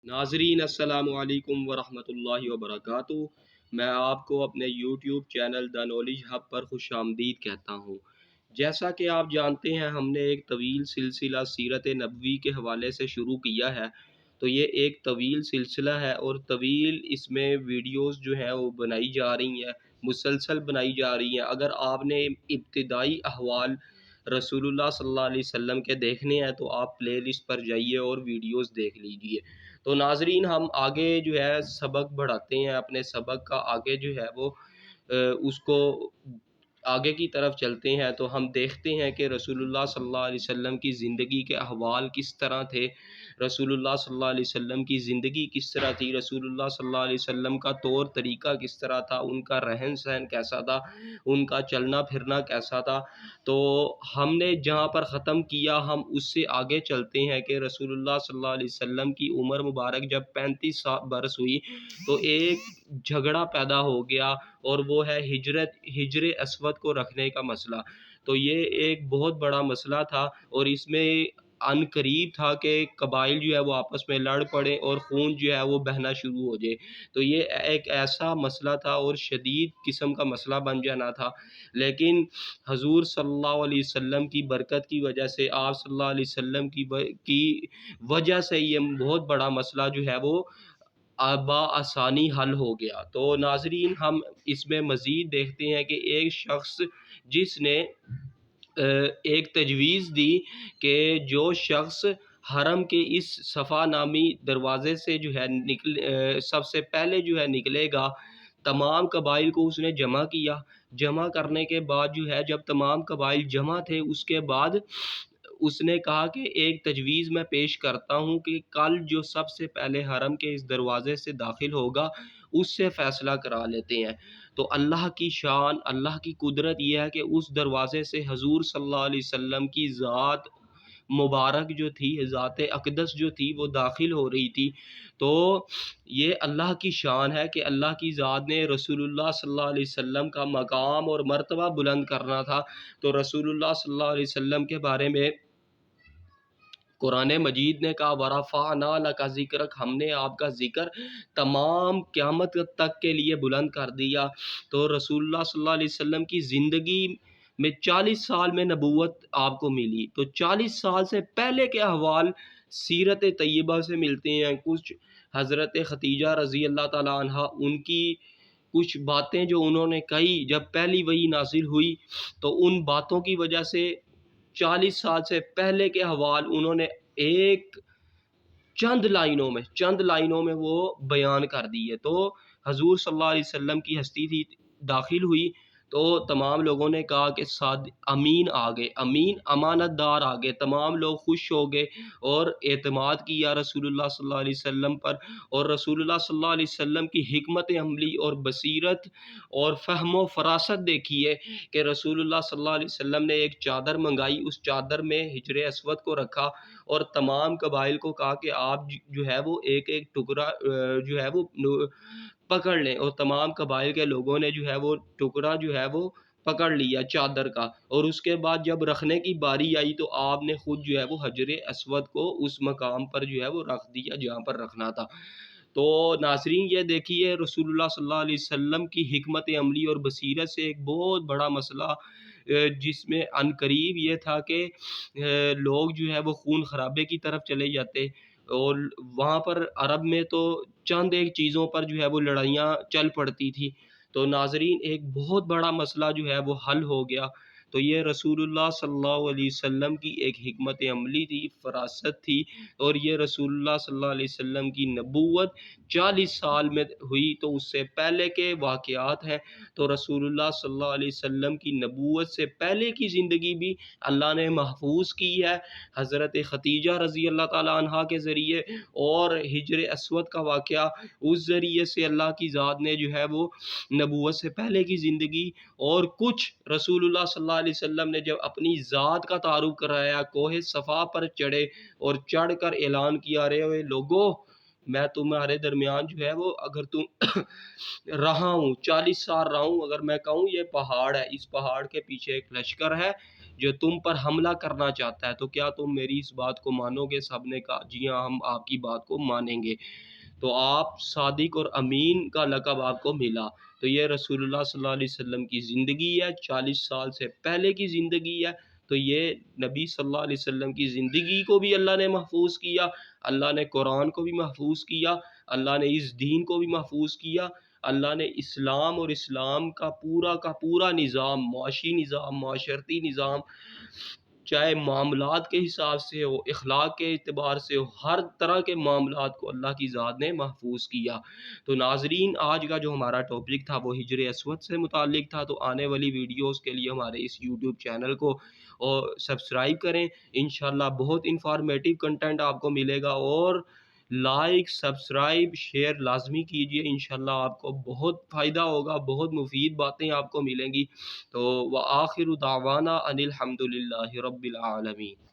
ناظرین السلام علیکم ورحمۃ اللہ وبرکاتہ۔ میں آپ کو اپنے YouTube channel The Knowledge Hub پر خوش آمدید کہتا ہوں۔ جیسا کہ آپ جانتے ہیں، ہم نے ایک طویل سلسلہ سیرت نبوی کے حوالے سے شروع کیا ہے۔ تو یہ ایک طویل سلسلہ ہے اور طویل اس میں ویڈیوز جو ہیں وہ بنائی جا رہی ہیں، مسلسل بنائی جا رہی ہیں۔ اگر آپ نے ابتدائی احوال رسول اللہ صلی اللہ علیہ وسلم کے دیکھنے ہیں تو آپ پلے لسٹ پر جائیے اور ویڈیوز دیکھ لیجئے۔ تو ناظرین، ہم آگے جو ہے سبق بڑھاتے ہیں، اپنے سبق کا آگے جو ہے وہ اس کو آگے کی طرف چلتے ہیں۔ تو ہم دیکھتے ہیں کہ رسول اللہ صلی اللہ علیہ وسلم کی زندگی کے احوال کس طرح تھے، رسول اللہ صلی اللہ علیہ وسلم کی زندگی کس طرح تھی، رسول اللہ صلی اللہ علیہ وسلم کا طور طریقہ کس طرح تھا، ان کا رہن سہن کیسا تھا، ان کا چلنا پھرنا کیسا تھا۔ تو ہم نے جہاں پر ختم کیا، ہم اس سے آگے چلتے ہیں کہ رسول اللہ صلی اللہ علیہ وسلم کی عمر مبارک جب 35 برس ہوئی تو ایک جھگڑا پیدا ہو گیا، اور وہ ہے ہجر اسود کو رکھنے کا مسئلہ۔ تو یہ ایک بہت بڑا مسئلہ تھا، اور اس میں ان قریب تھا کہ قبائل جو ہے وہ آپس میں لڑ پڑے اور خون جو ہے وہ بہنا شروع ہو جائے۔ تو یہ ایک ایسا مسئلہ تھا اور شدید قسم کا مسئلہ بن جانا تھا، لیکن حضور صلی اللہ علیہ وسلم کی برکت کی وجہ سے، آپ صلی اللہ علیہ وسلم کی وجہ سے یہ بہت بڑا مسئلہ جو ہے وہ بآسانی حل ہو گیا۔ تو ناظرین، ہم اس میں مزید دیکھتے ہیں کہ ایک شخص جس نے ایک تجویز دی کہ جو شخص حرم کے اس صفا نامی دروازے سے جو ہے سب سے پہلے جو ہے نکلے گا، تمام قبائل کو اس نے جمع کیا۔ جمع کرنے کے بعد جو ہے، جب تمام قبائل جمع تھے، اس کے بعد اس نے کہا کہ ایک تجویز میں پیش کرتا ہوں کہ کل جو سب سے پہلے حرم کے اس دروازے سے داخل ہوگا اس سے فیصلہ کرا لیتے ہیں۔ تو اللہ کی شان، اللہ کی قدرت یہ ہے کہ اس دروازے سے حضور صلی اللہ علیہ وسلم کی ذات مبارک جو تھی، ذات اقدس جو تھی، وہ داخل ہو رہی تھی۔ تو یہ اللہ کی شان ہے کہ اللہ کی ذات نے رسول اللہ صلی اللہ علیہ وسلم کا مقام اور مرتبہ بلند کرنا تھا۔ تو رسول اللہ صلی اللہ علیہ وسلم کے بارے میں قرآن مجید نے کہا وَرَفَعْنَا لَكَ ذِكْرَكَ، ہم نے آپ کا ذکر تمام قیامت تک کے لیے بلند کر دیا۔ تو رسول اللہ صلی اللہ علیہ وسلم کی زندگی میں 40 سال میں نبوت آپ کو ملی۔ تو 40 سال سے پہلے کے احوال سیرت طیبہ سے ملتے ہیں۔ کچھ حضرت ختیجہ رضی اللہ تعالیٰ عنہ، ان کی کچھ باتیں جو انہوں نے کہی جب پہلی وحی نازل ہوئی، تو ان باتوں کی وجہ سے 40 سال سے پہلے کے حوال انہوں نے ایک چند لائنوں میں وہ بیان کر دیے۔ تو حضور صلی اللہ علیہ وسلم کی ہستی تھی داخل ہوئی، تو تمام لوگوں نے کہا کہ امین آگے، امین امانت دار آگے۔ تمام لوگ خوش ہو گئے اور اعتماد کیا رسول اللہ صلی اللہ علیہ وسلم پر، اور رسول اللہ صلی اللہ علیہ وسلم کی حکمت عملی اور بصیرت اور فہم و فراست دیکھیے کہ رسول اللہ صلی اللہ علیہ وسلم نے ایک چادر منگائی، اس چادر میں ہجر اسود کو رکھا اور تمام قبائل کو کہا کہ آپ جو ہے وہ ایک ایک ٹکڑا جو ہے وہ پکڑ لیں، اور تمام قبائل کے لوگوں نے جو ہے وہ ٹکڑا جو ہے وہ پکڑ لیا چادر کا۔ اور اس کے بعد جب رکھنے کی باری آئی تو آپ نے خود جو ہے وہ حجر اسود کو اس مقام پر جو ہے وہ رکھ دیا جہاں پر رکھنا تھا۔ تو ناظرین، یہ دیکھیے رسول اللہ صلی اللہ علیہ وسلم کی حکمت عملی اور بصیرت سے ایک بہت بڑا مسئلہ جس میں ان قریب یہ تھا کہ لوگ جو ہے وہ خون خرابے کی طرف چلے جاتے، اور وہاں پر عرب میں تو چند ایک چیزوں پر جو ہے وہ لڑائیاں چل پڑتی تھی۔ تو ناظرین، ایک بہت بڑا مسئلہ جو ہے وہ حل ہو گیا۔ تو یہ رسول اللہ صلی اللہ علیہ وسلم کی ایک حکمت عملی تھی، فراست تھی، اور یہ رسول اللہ صلی اللہ علیہ وسلم کی نبوت 40 سال میں ہوئی، تو اس سے پہلے کے واقعات ہیں۔ تو رسول اللہ صلی اللہ علیہ وسلم کی نبوت سے پہلے کی زندگی بھی اللہ نے محفوظ کی ہے حضرت ختیجہ رضی اللہ تعالیٰ عنہ کے ذریعے، اور ہجر اسود کا واقعہ اس ذریعے سے اللہ کی ذات نے جو ہے وہ نبوت سے پہلے کی زندگی، اور کچھ رسول اللہ صلی اللہ علیہ وسلم نے جب اپنی ذات کا تعارف کرایا، کوہ صفا پر چڑھے اور چڑھ کر اعلان کیا، رہے ہوئے لوگوں، میں تمہارے درمیان جو ہے وہ اگر تم رہا ہوں 40 سال رہا ہوں، اگر میں کہوں یہ پہاڑ ہے، اس پہاڑ کے پیچھے ایک لشکر ہے جو تم پر حملہ کرنا چاہتا ہے، تو کیا تم میری اس بات کو مانو گے؟ سب نے کہا جی ہاں، ہم آپ کی بات کو مانیں گے۔ تو آپ صادق اور امین کا لقب آپ کو ملا۔ تو یہ رسول اللہ صلی اللہ علیہ وسلم کی زندگی ہے، 40 سال سے پہلے کی زندگی ہے۔ تو یہ نبی صلی اللہ علیہ وسلم کی زندگی کو بھی اللہ نے محفوظ کیا، اللہ نے قرآن کو بھی محفوظ کیا، اللہ نے اس دین کو بھی محفوظ کیا، اللہ نے اسلام اور اسلام کا پورا نظام، معاشی نظام، معاشرتی نظام، چاہے معاملات کے حساب سے ہو، اخلاق کے اعتبار سے ہو، ہر طرح کے معاملات کو اللہ کی ذات نے محفوظ کیا۔ تو ناظرین، آج کا جو ہمارا ٹاپک تھا وہ ہجر اسود سے متعلق تھا۔ تو آنے والی ویڈیوز کے لیے ہمارے اس یوٹیوب چینل کو سبسکرائب کریں، انشاءاللہ بہت انفارمیٹیو کنٹینٹ آپ کو ملے گا، اور لائک، سبسکرائب، شیئر لازمی کیجیے، انشاءاللہ آپ کو بہت فائدہ ہوگا، بہت مفید باتیں آپ کو ملیں گی۔ تو وآخر دعوانا ان الحمد للہ رب العالمین۔